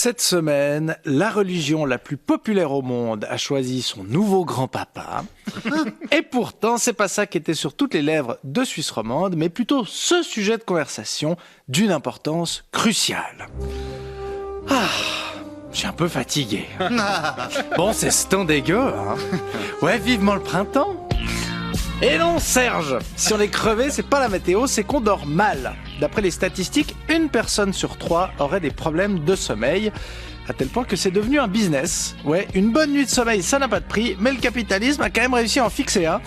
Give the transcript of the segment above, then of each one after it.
Cette semaine, la religion la plus populaire au monde a choisi son nouveau grand-papa. Et pourtant, c'est pas ça qui était sur toutes les lèvres de Suisse romande, mais plutôt ce sujet de conversation d'une importance cruciale. Je suis un peu fatigué. Bon, c'est ce temps dégueu, hein. Ouais, vivement le printemps. Et non, Serge, si on est crevé, c'est pas la météo, c'est qu'on dort mal. D'après les statistiques, 1 personne sur 3 aurait des problèmes de sommeil, à tel point que c'est devenu un business. Ouais, une bonne nuit de sommeil, ça n'a pas de prix, mais le capitalisme a quand même réussi à en fixer un.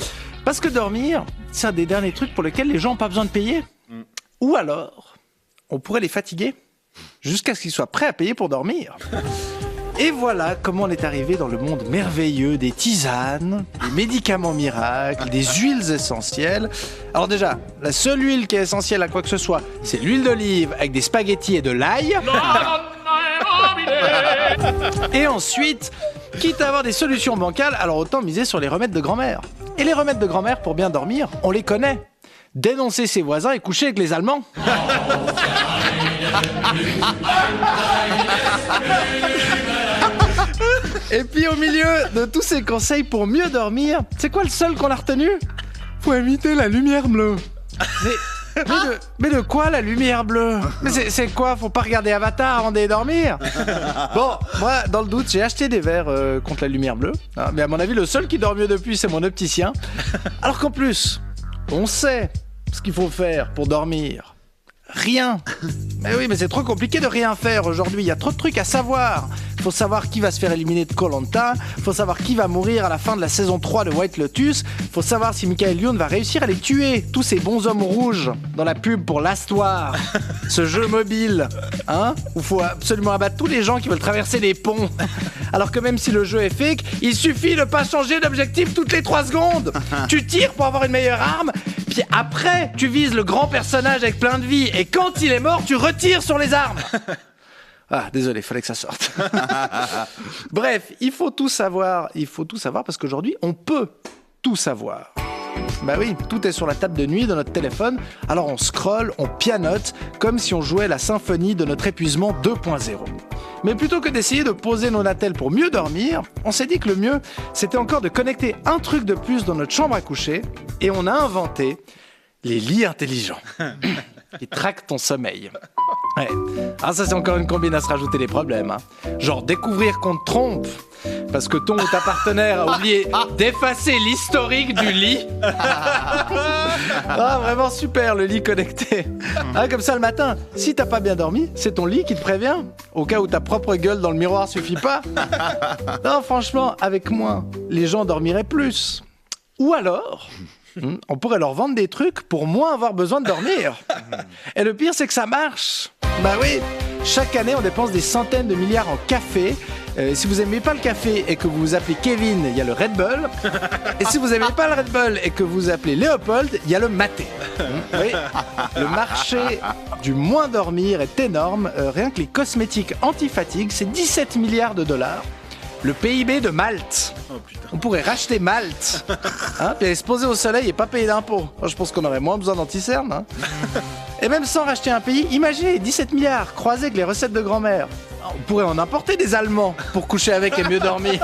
Parce que dormir, c'est un des derniers trucs pour lesquels les gens n'ont pas besoin de payer. Ou alors, on pourrait les fatiguer, jusqu'à ce qu'ils soient prêts à payer pour dormir. Et voilà comment on est arrivé dans le monde merveilleux des tisanes, des médicaments miracles, des huiles essentielles. Alors déjà, la seule huile qui est essentielle à quoi que ce soit, c'est l'huile d'olive avec des spaghettis et de l'ail. Et ensuite, quitte à avoir des solutions bancales, alors autant miser sur les remèdes de grand-mère. Et les remèdes de grand-mère pour bien dormir, on les connaît. Dénoncer ses voisins et coucher avec les Allemands. Et puis au milieu de tous ces conseils pour mieux dormir, c'est quoi le seul qu'on a retenu ? Faut éviter la lumière bleue. Mais de quoi la lumière bleue ? Mais c'est quoi ? Faut pas regarder Avatar avant d'aller dormir ? Bon, moi, dans le doute, j'ai acheté des verres contre la lumière bleue. Hein, mais à mon avis, le seul qui dort mieux depuis, c'est mon opticien. Alors qu'en plus, on sait ce qu'il faut faire pour dormir. Rien. Mais oui, mais c'est trop compliqué de rien faire aujourd'hui. Il y a trop de trucs à savoir. Faut savoir qui va se faire éliminer de Koh-Lanta. Faut savoir qui va mourir à la fin de la saison 3 de White Lotus. Faut savoir si Michael Youn va réussir à les tuer, tous ces bons hommes rouges, dans la pub pour l'Astoire. Ce jeu mobile, hein, où faut absolument abattre tous les gens qui veulent traverser les ponts. Alors que même si le jeu est fake, il suffit de pas changer d'objectif toutes les 3 secondes. Tu tires pour avoir une meilleure arme, puis après, tu vises le grand personnage avec plein de vie, et quand il est mort, tu retires sur les armes. Ah, désolé, fallait que ça sorte. Bref, il faut tout savoir parce qu'aujourd'hui, on peut tout savoir. Bah oui, tout est sur la table de nuit de notre téléphone, alors on scrolle, on pianote, comme si on jouait la symphonie de notre épuisement 2.0. Mais plutôt que d'essayer de poser nos natels pour mieux dormir, on s'est dit que le mieux, c'était encore de connecter un truc de plus dans notre chambre à coucher, et on a inventé les lits intelligents. Qui traquent ton sommeil. Ouais. Ah, ça c'est encore une combine à se rajouter des problèmes. Hein. Genre découvrir qu'on te trompe parce que ton ou ta partenaire a oublié d'effacer l'historique du lit. Ah, vraiment super le lit connecté. Ah, comme ça le matin, si t'as pas bien dormi, c'est ton lit qui te prévient. Au cas où ta propre gueule dans le miroir suffit pas. Non, franchement, avec moi, les gens dormiraient plus. Ou alors... on pourrait leur vendre des trucs pour moins avoir besoin de dormir. Et le pire, c'est que ça marche. Bah oui, chaque année, on dépense des centaines de milliards en café. Si vous aimez pas le café et que vous vous appelez Kevin, il y a le Red Bull. Et si vous aimez pas le Red Bull et que vous vous appelez Léopold, il y a le maté. Oui, le marché du moins dormir est énorme. Rien que les cosmétiques anti-fatigue, c'est 17 milliards de dollars. Le PIB de Malte. Oh, on pourrait racheter Malte, hein, puis aller se poser au soleil et pas payer d'impôts. Je pense qu'on aurait moins besoin d'anti-cerne. Hein. Et même sans racheter un pays, imaginez 17 milliards croisés avec les recettes de grand-mère. On pourrait en importer des Allemands pour coucher avec et mieux dormir.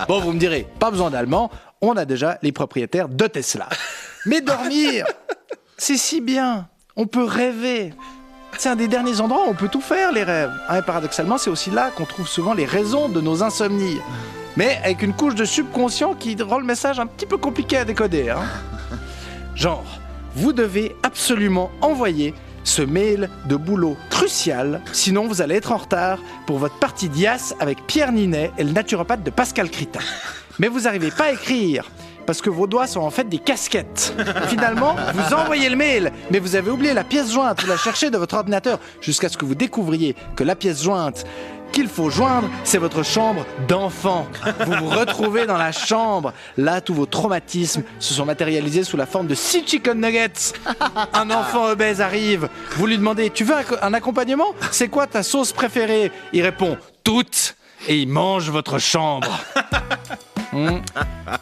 Bon, vous me direz, pas besoin d'Allemands, on a déjà les propriétaires de Tesla. Mais dormir, c'est si bien, on peut rêver. C'est un des derniers endroits où on peut tout faire, les rêves. Hein, et paradoxalement, c'est aussi là qu'on trouve souvent les raisons de nos insomnies. Mais avec une couche de subconscient qui rend le message un petit peu compliqué à décoder. Hein. Genre, vous devez absolument envoyer ce mail de boulot crucial, sinon vous allez être en retard pour votre partie d'IAS avec Pierre Ninet et le naturopathe de Pascal Critin. Mais vous n'arrivez pas à écrire. Parce que vos doigts sont en fait des casquettes. Finalement, vous envoyez le mail, mais vous avez oublié la pièce jointe, vous la cherchez de votre ordinateur, jusqu'à ce que vous découvriez que la pièce jointe qu'il faut joindre, c'est votre chambre d'enfant. Vous vous retrouvez dans la chambre. Là, tous vos traumatismes se sont matérialisés sous la forme de 6 chicken nuggets. Un enfant obèse arrive. Vous lui demandez, tu veux un accompagnement ? C'est quoi ta sauce préférée ? Il répond, toutes. Et il mange votre chambre.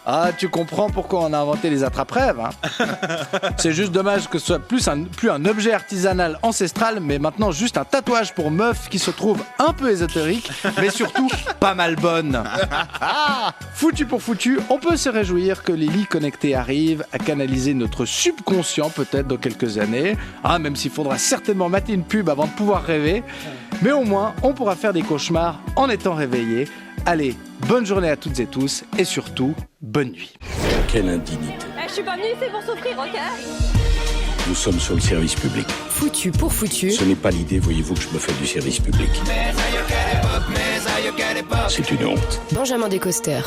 Ah, tu comprends pourquoi on a inventé les attrape-rêves, hein. C'est juste dommage que ce soit plus un objet artisanal ancestral, mais maintenant juste un tatouage pour meuf qui se trouve un peu ésotérique, mais surtout pas mal bonne. Foutu pour foutu, on peut se réjouir que les lits connectés arrivent à canaliser notre subconscient peut-être dans quelques années, hein, même s'il faudra certainement mater une pub avant de pouvoir rêver, mais au moins on pourra faire des cauchemars en étant réveillé. Allez, bonne journée à toutes et tous, et surtout, bonne nuit. Quelle indignité. Je suis pas venue ici pour souffrir, ok? Nous sommes sur le service public. Foutu pour foutu. Ce n'est pas l'idée, voyez-vous, que je me fais du service public. C'est une honte. Benjamin Descoster.